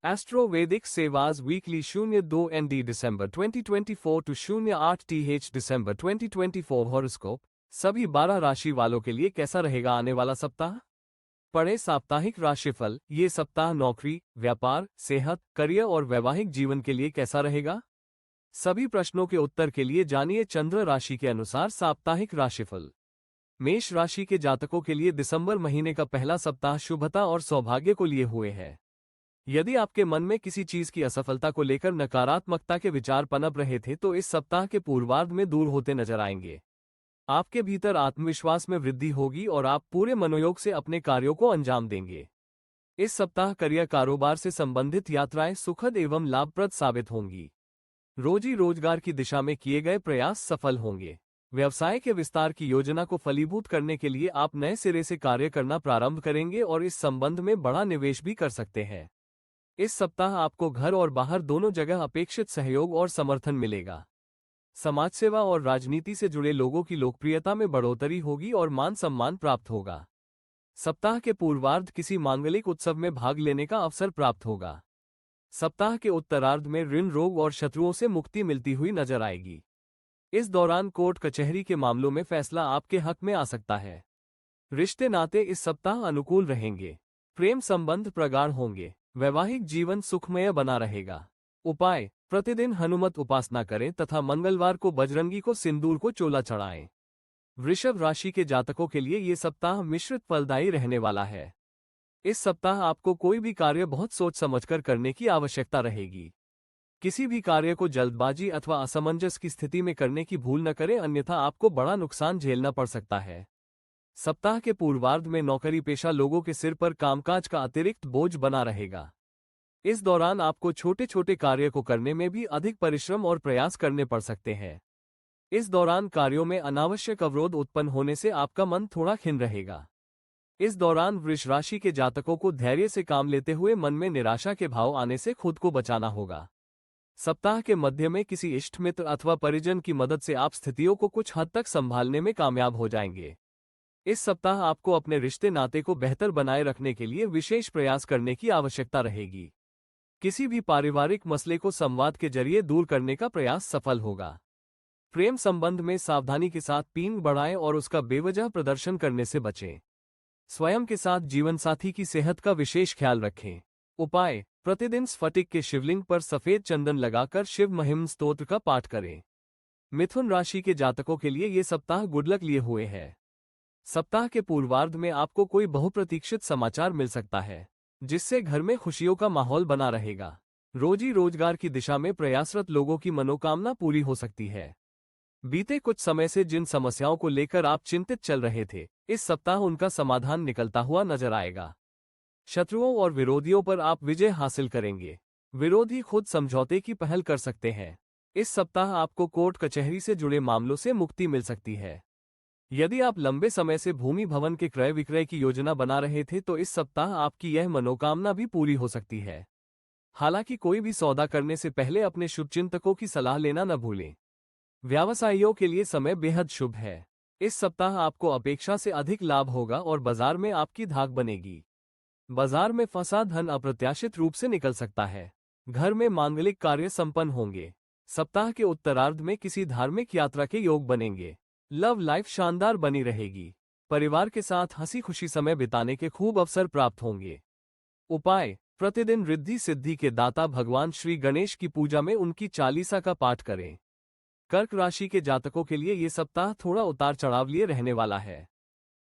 Astro Vedic सेवाज weekly 02 ND December 2024 टू 08 TH December 2024 हॉरोस्कोप सभी 12 राशि वालों के लिए कैसा रहेगा आने वाला सप्ताह। पढ़े साप्ताहिक राशिफल। ये सप्ताह नौकरी, व्यापार, सेहत, करियर और वैवाहिक जीवन के लिए कैसा रहेगा। सभी प्रश्नों के उत्तर के लिए जानिए चंद्र राशि के अनुसार साप्ताहिक राशिफल। मेष राशि के जातकों के लिए दिसंबर महीने का पहला सप्ताह शुभता और सौभाग्य को लिए हुए है। यदि आपके मन में किसी चीज की असफलता को लेकर नकारात्मकता के विचार पनप रहे थे तो इस सप्ताह के पूर्वार्ध में दूर होते नजर आएंगे। आपके भीतर आत्मविश्वास में वृद्धि होगी और आप पूरे मनोयोग से अपने कार्यों को अंजाम देंगे। इस सप्ताह करियर कारोबार से संबंधित यात्राएं सुखद एवं लाभप्रद साबित होंगी। रोजी रोजगार की दिशा में किए गए प्रयास सफल होंगे। व्यवसाय के विस्तार की योजना को फलीभूत करने के लिए आप नए सिरे से कार्य करना प्रारंभ करेंगे और इस संबंध में बड़ा निवेश भी कर सकते हैं। इस सप्ताह आपको घर और बाहर दोनों जगह अपेक्षित सहयोग और समर्थन मिलेगा। समाजसेवा और राजनीति से जुड़े लोगों की लोकप्रियता में बढ़ोतरी होगी और मान सम्मान प्राप्त होगा। सप्ताह के पूर्वार्ध किसी मांगलिक उत्सव में भाग लेने का अवसर प्राप्त होगा। सप्ताह के उत्तरार्ध में ऋण, रोग और शत्रुओं से मुक्ति मिलती हुई नजर आएगी। इस दौरान कोर्ट कचहरी के मामलों में फैसला आपके हक में आ सकता है। रिश्ते नाते इस सप्ताह अनुकूल रहेंगे। प्रेम संबंध प्रगाढ़ होंगे। वैवाहिक जीवन सुखमय बना रहेगा। उपाय: प्रतिदिन हनुमत उपासना करें तथा मंगलवार को बजरंगी को सिंदूर को चोला चढ़ाएं। वृषभ राशि के जातकों के लिए ये सप्ताह मिश्रित फलदायी रहने वाला है। इस सप्ताह आपको कोई भी कार्य बहुत सोच समझकर करने की आवश्यकता रहेगी। किसी भी कार्य को जल्दबाजी अथवा असमंजस की स्थिति में करने की भूल न करें, अन्यथा आपको बड़ा नुकसान झेलना पड़ सकता है। सप्ताह के पूर्वार्ध में नौकरी पेशा लोगों के सिर पर कामकाज का अतिरिक्त बोझ बना रहेगा। इस दौरान आपको छोटे छोटे कार्य को करने में भी अधिक परिश्रम और प्रयास करने पड़ सकते हैं। इस दौरान कार्यों में अनावश्यक अवरोध उत्पन्न होने से आपका मन थोड़ा खिन्न रहेगा। इस दौरान वृष राशि के जातकों को धैर्य से काम लेते हुए मन में निराशा के भाव आने से खुद को बचाना होगा। सप्ताह के मध्य में किसी इष्ट मित्र अथवा परिजन की मदद से आप स्थितियों को कुछ हद तक संभालने में कामयाब हो जाएंगे। इस सप्ताह आपको अपने रिश्ते नाते को बेहतर बनाए रखने के लिए विशेष प्रयास करने की आवश्यकता रहेगी। किसी भी पारिवारिक मसले को संवाद के जरिए दूर करने का प्रयास सफल होगा। प्रेम संबंध में सावधानी के साथ पींग बढ़ाएं और उसका बेवजह प्रदर्शन करने से बचें। स्वयं के साथ जीवनसाथी की सेहत का विशेष ख्याल रखें। उपाय: प्रतिदिन स्फटिक के शिवलिंग पर सफेद चंदन लगाकर शिव महिम स्तोत्र का पाठ करें। मिथुन राशि के जातकों के लिए ये सप्ताह गुडलक लिए हुए है। सप्ताह के पूर्वार्ध में आपको कोई बहुप्रतीक्षित समाचार मिल सकता है, जिससे घर में खुशियों का माहौल बना रहेगा। रोजी रोजगार की दिशा में प्रयासरत लोगों की मनोकामना पूरी हो सकती है। बीते कुछ समय से जिन समस्याओं को लेकर आप चिंतित चल रहे थे, इस सप्ताह उनका समाधान निकलता हुआ नजर आएगा। शत्रुओं और विरोधियों पर आप विजय हासिल करेंगे। विरोधी खुद समझौते की पहल कर सकते हैं। इस सप्ताह आपको कोर्ट कचहरी से जुड़े मामलों से मुक्ति मिल सकती है। यदि आप लंबे समय से भूमि भवन के क्रय विक्रय की योजना बना रहे थे तो इस सप्ताह आपकी यह मनोकामना भी पूरी हो सकती है। हालांकि कोई भी सौदा करने से पहले अपने शुभचिंतकों की सलाह लेना न भूलें। व्यवसायियों के लिए समय बेहद शुभ है। इस सप्ताह आपको अपेक्षा से अधिक लाभ होगा और बाजार में आपकी धाक बनेगी। बाजार में फंसा धन अप्रत्याशित रूप से निकल सकता है। घर में मांगलिक कार्य संपन्न होंगे। सप्ताह के उत्तरार्ध में किसी धार्मिक यात्रा के योग बनेंगे। लव लाइफ शानदार बनी रहेगी। परिवार के साथ हंसी खुशी समय बिताने के खूब अवसर प्राप्त होंगे। उपाय: प्रतिदिन रिद्धि सिद्धि के दाता भगवान श्री गणेश की पूजा में उनकी चालीसा का पाठ करें। कर्क राशि के जातकों के लिए ये सप्ताह थोड़ा उतार चढ़ाव लिए रहने वाला है।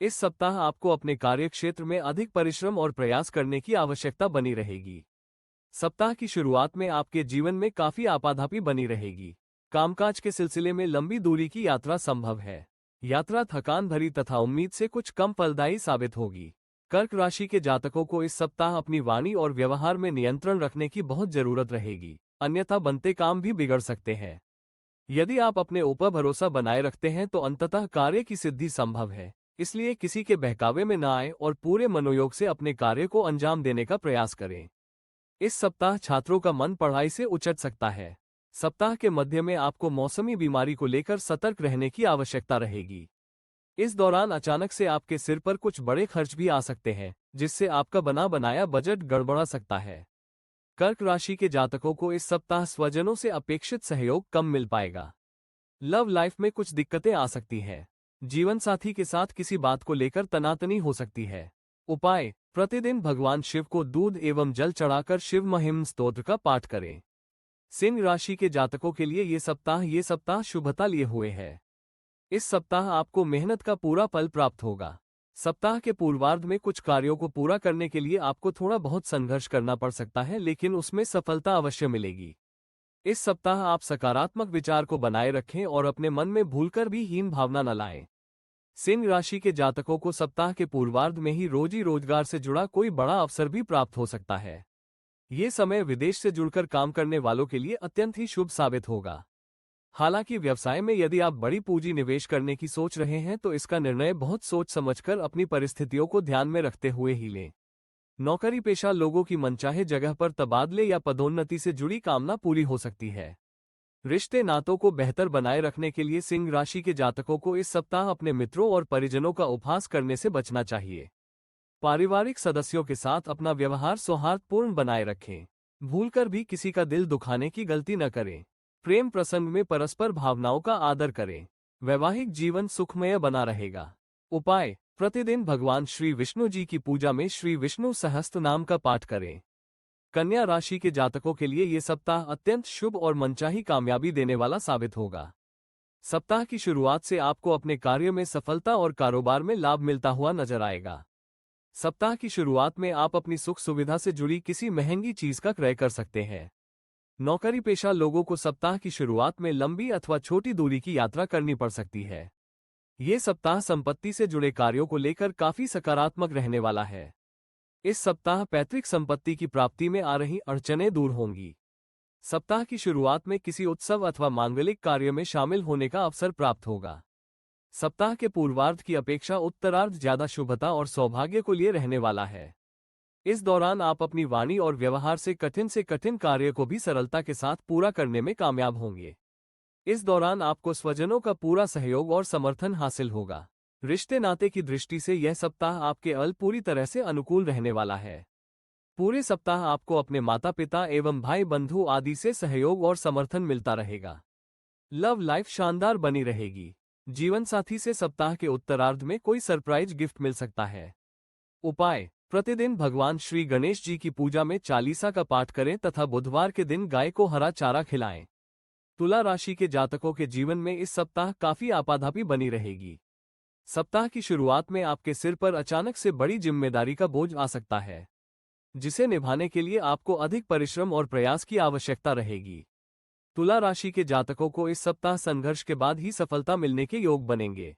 इस सप्ताह आपको अपने कार्यक्षेत्र में अधिक परिश्रम और प्रयास करने की आवश्यकता बनी रहेगी। सप्ताह की शुरुआत में आपके जीवन में काफी आपाधापी बनी रहेगी। कामकाज के सिलसिले में लंबी दूरी की यात्रा संभव है। यात्रा थकान भरी तथा उम्मीद से कुछ कम फलदायी साबित होगी। कर्क राशि के जातकों को इस सप्ताह अपनी वाणी और व्यवहार में नियंत्रण रखने की बहुत जरूरत रहेगी, अन्यथा बनते काम भी बिगड़ सकते हैं। यदि आप अपने ऊपर भरोसा बनाए रखते हैं तो अंततः कार्य की सिद्धि संभव है। इसलिए किसी के बहकावे में न आए और पूरे मनोयोग से अपने कार्य को अंजाम देने का प्रयास करें। इस सप्ताह छात्रों का मन पढ़ाई से उचट सकता है। सप्ताह के मध्य में आपको मौसमी बीमारी को लेकर सतर्क रहने की आवश्यकता रहेगी। इस दौरान अचानक से आपके सिर पर कुछ बड़े खर्च भी आ सकते हैं, जिससे आपका बना बनाया बजट गड़बड़ा सकता है। कर्क राशि के जातकों को इस सप्ताह स्वजनों से अपेक्षित सहयोग कम मिल पाएगा। लव लाइफ में कुछ दिक्कतें आ सकती हैं। जीवन साथी के साथ किसी बात को लेकर तनातनी हो सकती है। उपाय: प्रतिदिन भगवान शिव को दूध एवं जल चढ़ाकर शिव महिम स्तोत्र का पाठ करें। सिंह राशि के जातकों के लिए ये सप्ताह शुभता लिए हुए है। इस सप्ताह आपको मेहनत का पूरा फल प्राप्त होगा। सप्ताह के पूर्वार्ध में कुछ कार्यों को पूरा करने के लिए आपको थोड़ा बहुत संघर्ष करना पड़ सकता है, लेकिन उसमें सफलता अवश्य मिलेगी। इस सप्ताह आप सकारात्मक विचार को बनाए रखें और अपने मन में भूलकर भी हीन भावना न लाएं। सिंह राशि के जातकों को सप्ताह के पूर्वार्ध में ही रोजी रोजगार से जुड़ा कोई बड़ा अवसर भी प्राप्त हो सकता है। ये समय विदेश से जुड़कर काम करने वालों के लिए अत्यंत ही शुभ साबित होगा। हालांकि व्यवसाय में यदि आप बड़ी पूंजी निवेश करने की सोच रहे हैं तो इसका निर्णय बहुत सोच समझकर अपनी परिस्थितियों को ध्यान में रखते हुए ही लें। नौकरी पेशा लोगों की मनचाहे जगह पर तबादले या पदोन्नति से जुड़ी कामना पूरी हो सकती है। रिश्ते नातों को बेहतर बनाए रखने के लिए सिंह राशि के जातकों को इस सप्ताह अपने मित्रों और परिजनों का उपहास करने से बचना चाहिए। पारिवारिक सदस्यों के साथ अपना व्यवहार सौहार्दपूर्ण बनाए रखें। भूलकर भी किसी का दिल दुखाने की गलती न करें। प्रेम प्रसंग में परस्पर भावनाओं का आदर करें। वैवाहिक जीवन सुखमय बना रहेगा। उपाय: प्रतिदिन भगवान श्री विष्णु जी की पूजा में श्री विष्णु सहस्त्र नाम का पाठ करें। कन्या राशि के जातकों के लिए ये सप्ताह अत्यंत शुभ और मनचाही कामयाबी देने वाला साबित होगा। सप्ताह की शुरुआत से आपको अपने कार्य में सफलता और कारोबार में लाभ मिलता हुआ नजर आएगा। सप्ताह की शुरुआत में आप अपनी सुख सुविधा से जुड़ी किसी महंगी चीज का क्रय कर सकते हैं। नौकरी पेशा लोगों को सप्ताह की शुरुआत में लंबी अथवा छोटी दूरी की यात्रा करनी पड़ सकती है। ये सप्ताह संपत्ति से जुड़े कार्यों को लेकर काफी सकारात्मक रहने वाला है। इस सप्ताह पैतृक संपत्ति की प्राप्ति में आ रही अड़चनें दूर होंगी। सप्ताह की शुरुआत में किसी उत्सव अथवा मांगलिक कार्य में शामिल होने का अवसर प्राप्त होगा। सप्ताह के पूर्वार्ध की अपेक्षा उत्तरार्ध ज्यादा शुभता और सौभाग्य को लिए रहने वाला है। इस दौरान आप अपनी वाणी और व्यवहार से कठिन कार्य को भी सरलता के साथ पूरा करने में कामयाब होंगे। इस दौरान आपको स्वजनों का पूरा सहयोग और समर्थन हासिल होगा। रिश्ते नाते की दृष्टि से यह सप्ताह आपके लिए पूरी तरह से अनुकूल रहने वाला है। पूरे सप्ताह आपको अपने माता पिता एवं भाई बंधु आदि से सहयोग और समर्थन मिलता रहेगा। लव लाइफ शानदार बनी रहेगी। जीवन साथी से सप्ताह के उत्तरार्ध में कोई सरप्राइज गिफ्ट मिल सकता है। उपाय: प्रतिदिन भगवान श्री गणेश जी की पूजा में चालीसा का पाठ करें तथा बुधवार के दिन गाय को हरा चारा खिलाएं। तुला राशि के जातकों के जीवन में इस सप्ताह काफी आपाधापी बनी रहेगी। सप्ताह की शुरुआत में आपके सिर पर अचानक से बड़ी जिम्मेदारी का बोझ आ सकता है, जिसे निभाने के लिए आपको अधिक परिश्रम और प्रयास की आवश्यकता रहेगी। तुला राशि के जातकों को इस सप्ताह संघर्ष के बाद ही सफलता मिलने के योग बनेंगे।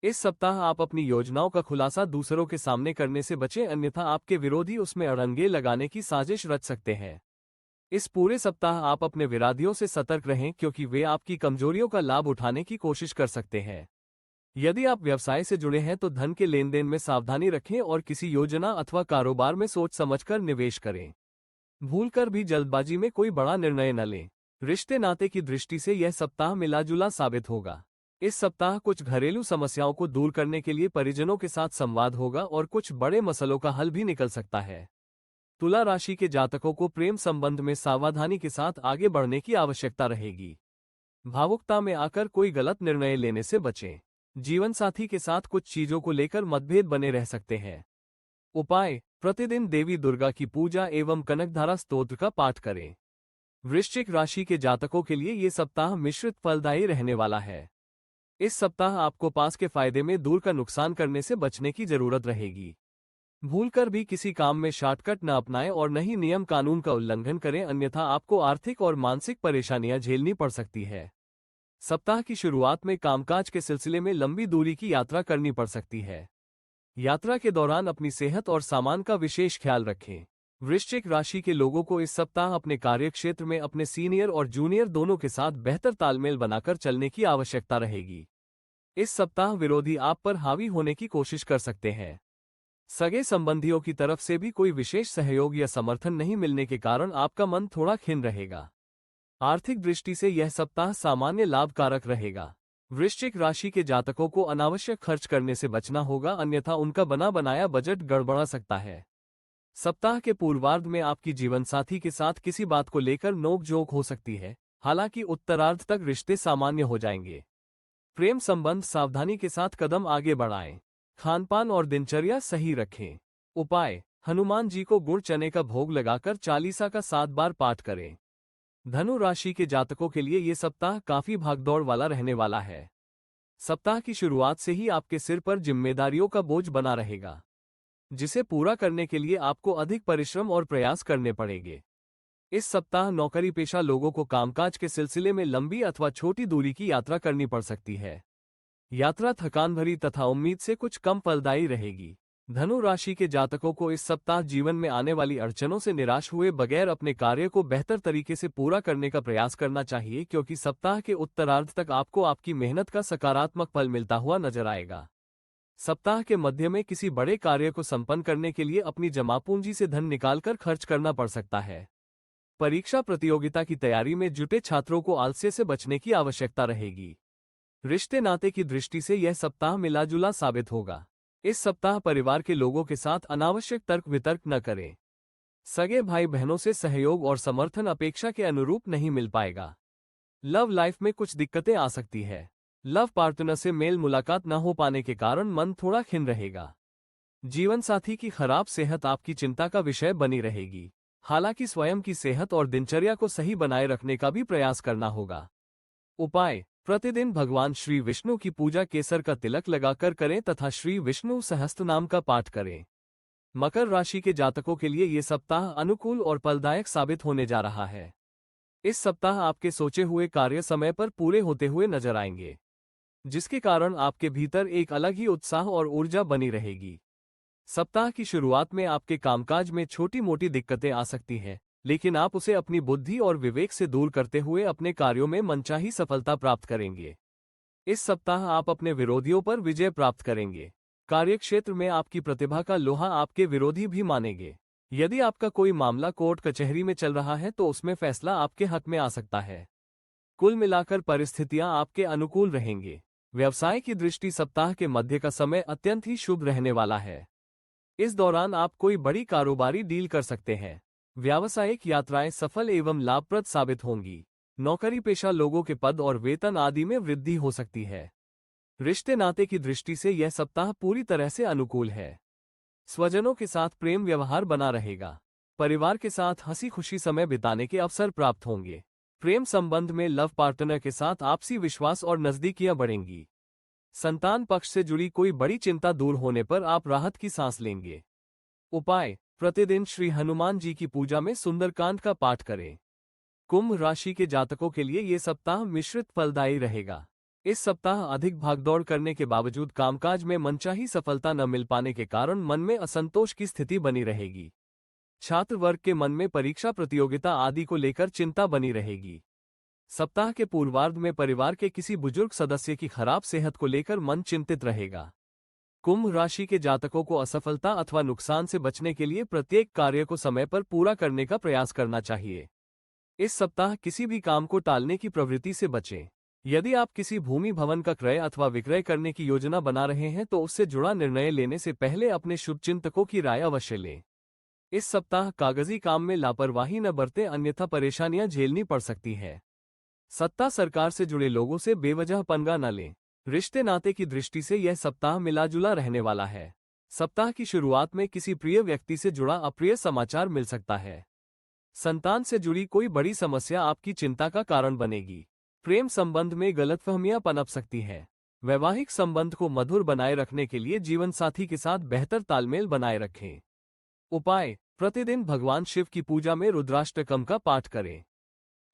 इस सप्ताह आप अपनी योजनाओं का खुलासा दूसरों के सामने करने से बचें, अन्यथा आपके विरोधी उसमें अड़ंगे लगाने की साजिश रच सकते हैं। इस पूरे सप्ताह आप अपने विरोधियों से सतर्क रहें, क्योंकि वे आपकी कमजोरियों का लाभ उठाने की कोशिश कर सकते हैं। यदि आप व्यवसाय से जुड़े हैं तो धन के लेन देन में सावधानी रखें और किसी योजना अथवा कारोबार में सोच समझकर निवेश करें। भूलकर भी जल्दबाजी में कोई बड़ा निर्णय न लें। रिश्ते नाते की दृष्टि से यह सप्ताह मिला-जुला साबित होगा। इस सप्ताह कुछ घरेलू समस्याओं को दूर करने के लिए परिजनों के साथ संवाद होगा और कुछ बड़े मसलों का हल भी निकल सकता है। तुला राशि के जातकों को प्रेम संबंध में सावधानी के साथ आगे बढ़ने की आवश्यकता रहेगी। भावुकता में आकर कोई गलत निर्णय लेने से बचें। जीवन साथी के साथ कुछ चीजों को लेकर मतभेद बने रह सकते हैं। उपाय: प्रतिदिन देवी दुर्गा की पूजा एवं कनकधारा स्तोत्र का पाठ करें। वृश्चिक राशि के जातकों के लिए ये सप्ताह मिश्रित फलदायी रहने वाला है। इस सप्ताह आपको पास के फायदे में दूर का नुकसान करने से बचने की जरूरत रहेगी। भूलकर भी किसी काम में शॉर्टकट न अपनाएं और न ही नियम कानून का उल्लंघन करें, अन्यथा आपको आर्थिक और मानसिक परेशानियां झेलनी पड़ सकती है। सप्ताह की शुरुआत में कामकाज के सिलसिले में लंबी दूरी की यात्रा करनी पड़ सकती है। यात्रा के दौरान अपनी सेहत और सामान का विशेष ख्याल रखें। वृश्चिक राशि के लोगों को इस सप्ताह अपने कार्यक्षेत्र में अपने सीनियर और जूनियर दोनों के साथ बेहतर तालमेल बनाकर चलने की आवश्यकता रहेगी। इस सप्ताह विरोधी आप पर हावी होने की कोशिश कर सकते हैं। सगे संबंधियों की तरफ से भी कोई विशेष सहयोग या समर्थन नहीं मिलने के कारण आपका मन थोड़ा खिन्न रहेगा। आर्थिक दृष्टि से यह सप्ताह सामान्य लाभकारक रहेगा। वृश्चिक राशि के जातकों को अनावश्यक खर्च करने से बचना होगा, अन्यथा उनका बना बनाया बजट गड़बड़ा सकता है। सप्ताह के पूर्वार्ध में आपकी जीवनसाथी के साथ किसी बात को लेकर नोक-झोंक हो सकती है, हालांकि उत्तरार्ध तक रिश्ते सामान्य हो जाएंगे। प्रेम संबंध सावधानी के साथ कदम आगे बढ़ाएं। खानपान और दिनचर्या सही रखें। उपाय: हनुमान जी को गुड़ चने का भोग लगाकर चालीसा का 7 बार पाठ करें। धनु राशि के जातकों के लिए ये सप्ताह काफी भागदौड़ वाला रहने वाला है। सप्ताह की शुरुआत से ही आपके सिर पर जिम्मेदारियों का बोझ बना रहेगा, जिसे पूरा करने के लिए आपको अधिक परिश्रम और प्रयास करने पड़ेंगे। इस सप्ताह नौकरी पेशा लोगों को कामकाज के सिलसिले में लंबी अथवा छोटी दूरी की यात्रा करनी पड़ सकती है। यात्रा थकान भरी तथा उम्मीद से कुछ कम फलदायी रहेगी। धनु राशि के जातकों को इस सप्ताह जीवन में आने वाली अड़चनों से निराश हुए बगैर अपने कार्य को बेहतर तरीके से पूरा करने का प्रयास करना चाहिए, क्योंकि सप्ताह के उत्तरार्ध तक आपको आपकी मेहनत का सकारात्मक फल मिलता हुआ नजर आएगा। सप्ताह के मध्य में किसी बड़े कार्य को संपन्न करने के लिए अपनी जमापूंजी से धन निकालकर खर्च करना पड़ सकता है। परीक्षा प्रतियोगिता की तैयारी में जुटे छात्रों को आलस्य से बचने की आवश्यकता रहेगी। रिश्ते नाते की दृष्टि से यह सप्ताह मिला-जुला साबित होगा। इस सप्ताह परिवार के लोगों के साथ अनावश्यक तर्क वितर्क न करें। सगे भाई बहनों से सहयोग और समर्थन अपेक्षा के अनुरूप नहीं मिल पाएगा। लव लाइफ में कुछ दिक्कतें आ सकती है। लव पार्टनर से मेल मुलाकात न हो पाने के कारण मन थोड़ा खिन्न रहेगा। जीवन साथी की खराब सेहत आपकी चिंता का विषय बनी रहेगी। हालांकि स्वयं की सेहत और दिनचर्या को सही बनाए रखने का भी प्रयास करना होगा। उपाय: प्रतिदिन भगवान श्री विष्णु की पूजा केसर का तिलक लगाकर करें तथा श्री विष्णु सहस्त्रनाम का पाठ करें। मकर राशि के जातकों के लिए ये सप्ताह अनुकूल और फलदायक साबित होने जा रहा है। इस सप्ताह आपके सोचे हुए कार्य समय पर पूरे होते हुए नजर आएंगे, जिसके कारण आपके भीतर एक अलग ही उत्साह और ऊर्जा बनी रहेगी। सप्ताह की शुरुआत में आपके कामकाज में छोटी मोटी दिक्कतें आ सकती हैं, लेकिन आप उसे अपनी बुद्धि और विवेक से दूर करते हुए अपने कार्यों में मनचाही सफलता प्राप्त करेंगे। इस सप्ताह आप अपने विरोधियों पर विजय प्राप्त करेंगे। कार्यक्षेत्र में आपकी प्रतिभा का लोहा आपके विरोधी भी मानेंगे। यदि आपका कोई मामला कोर्ट कचहरी में चल रहा है तो उसमें फैसला आपके हक में आ सकता है। कुल मिलाकर परिस्थितियां आपके अनुकूल रहेंगे। व्यवसाय की दृष्टि सप्ताह के मध्य का समय अत्यंत ही शुभ रहने वाला है। इस दौरान आप कोई बड़ी कारोबारी डील कर सकते हैं। व्यावसायिक यात्राएं सफल एवं लाभप्रद साबित होंगी। नौकरी पेशा लोगों के पद और वेतन आदि में वृद्धि हो सकती है। रिश्ते नाते की दृष्टि से यह सप्ताह पूरी तरह से अनुकूल है। स्वजनों के साथ प्रेम व्यवहार बना रहेगा। परिवार के साथ हंसी खुशी समय बिताने के अवसर प्राप्त होंगे। प्रेम संबंध में लव पार्टनर के साथ आपसी विश्वास और नजदीकियां बढ़ेंगी। संतान पक्ष से जुड़ी कोई बड़ी चिंता दूर होने पर आप राहत की सांस लेंगे। उपाय: प्रतिदिन श्री हनुमान जी की पूजा में सुंदरकांड का पाठ करें। कुंभ राशि के जातकों के लिए ये सप्ताह मिश्रित फलदायी रहेगा। इस सप्ताह अधिक भागदौड़ करने के बावजूद कामकाज में मनचाही सफलता न मिल पाने के कारण मन में असंतोष की स्थिति बनी रहेगी। छात्र वर्ग के मन में परीक्षा प्रतियोगिता आदि को लेकर चिंता बनी रहेगी। सप्ताह के पूर्वार्ध में परिवार के किसी बुजुर्ग सदस्य की खराब सेहत को लेकर मन चिंतित रहेगा। कुंभ राशि के जातकों को असफलता अथवा नुकसान से बचने के लिए प्रत्येक कार्य को समय पर पूरा करने का प्रयास करना चाहिए। इस सप्ताह किसी भी काम को टालने की प्रवृत्ति से बचें। यदि आप किसी भूमि भवन का क्रय अथवा विक्रय करने की योजना बना रहे हैं तो उससे जुड़ा निर्णय लेने से पहले अपने शुभचिंतकों की राय अवश्य लें। इस सप्ताह कागजी काम में लापरवाही न बरतें, अन्यथा परेशानियां झेलनी पड़ सकती है। सत्ता सरकार से जुड़े लोगों से बेवजह पंगा न लें। रिश्ते नाते की दृष्टि से यह सप्ताह मिला-जुला रहने वाला है। सप्ताह की शुरुआत में किसी प्रिय व्यक्ति से जुड़ा अप्रिय समाचार मिल सकता है। संतान से जुड़ी कोई बड़ी समस्या आपकी चिंता का कारण बनेगी। प्रेम संबंध में गलतफहमियां पनप सकती है। वैवाहिक संबंध को मधुर बनाए रखने के लिए जीवन साथी के साथ बेहतर तालमेल बनाए रखें। उपाय: प्रतिदिन भगवान शिव की पूजा में रुद्राष्टकम का पाठ करें।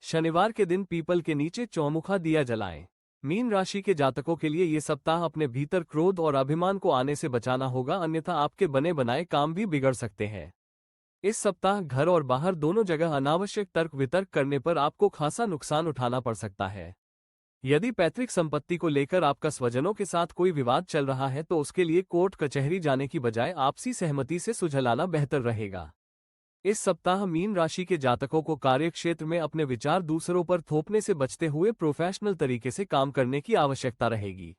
शनिवार के दिन पीपल के नीचे चौमुखा दिया जलाएं। मीन राशि के जातकों के लिए ये सप्ताह अपने भीतर क्रोध और अभिमान को आने से बचाना होगा, अन्यथा आपके बने बनाए काम भी बिगड़ सकते हैं। इस सप्ताह घर और बाहर दोनों जगह अनावश्यक तर्क वितर्क करने पर आपको खासा नुकसान उठाना पड़ सकता है। यदि पैतृक संपत्ति को लेकर आपका स्वजनों के साथ कोई विवाद चल रहा है तो उसके लिए कोर्ट कचहरी जाने की बजाय आपसी सहमति से सुलझाना बेहतर रहेगा। इस सप्ताह मीन राशि के जातकों को कार्यक्षेत्र में अपने विचार दूसरों पर थोपने से बचते हुए प्रोफेशनल तरीके से काम करने की आवश्यकता रहेगी।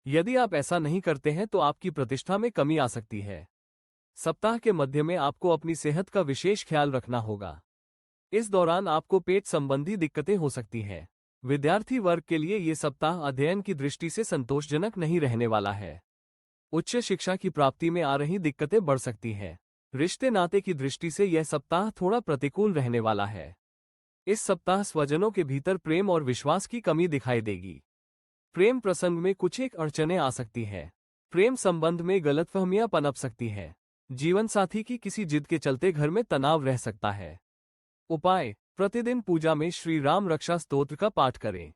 यदि आप ऐसा नहीं करते हैं तो आपकी प्रतिष्ठा में कमी आ सकती है। सप्ताह के मध्य में आपको अपनी सेहत का विशेष ख्याल रखना होगा। इस दौरान आपको पेट संबंधी दिक्कतें हो सकती हैं। विद्यार्थी वर्ग के लिए ये सप्ताह अध्ययन की दृष्टि से संतोषजनक नहीं रहने वाला है। उच्च शिक्षा की प्राप्ति में आ रही दिक्कतें बढ़ सकती हैं। रिश्ते नाते की दृष्टि से यह सप्ताह थोड़ा प्रतिकूल रहने वाला है। इस सप्ताह स्वजनों के भीतर प्रेम और विश्वास की कमी दिखाई देगी। प्रेम प्रसंग में कुछ एक अड़चनें आ सकती है। प्रेम संबंध में गलतफहमियां पनप सकती है। जीवन साथी की किसी जिद के चलते घर में तनाव रह सकता है। उपाय: प्रतिदिन पूजा में श्री राम रक्षा स्तोत्र का पाठ करें।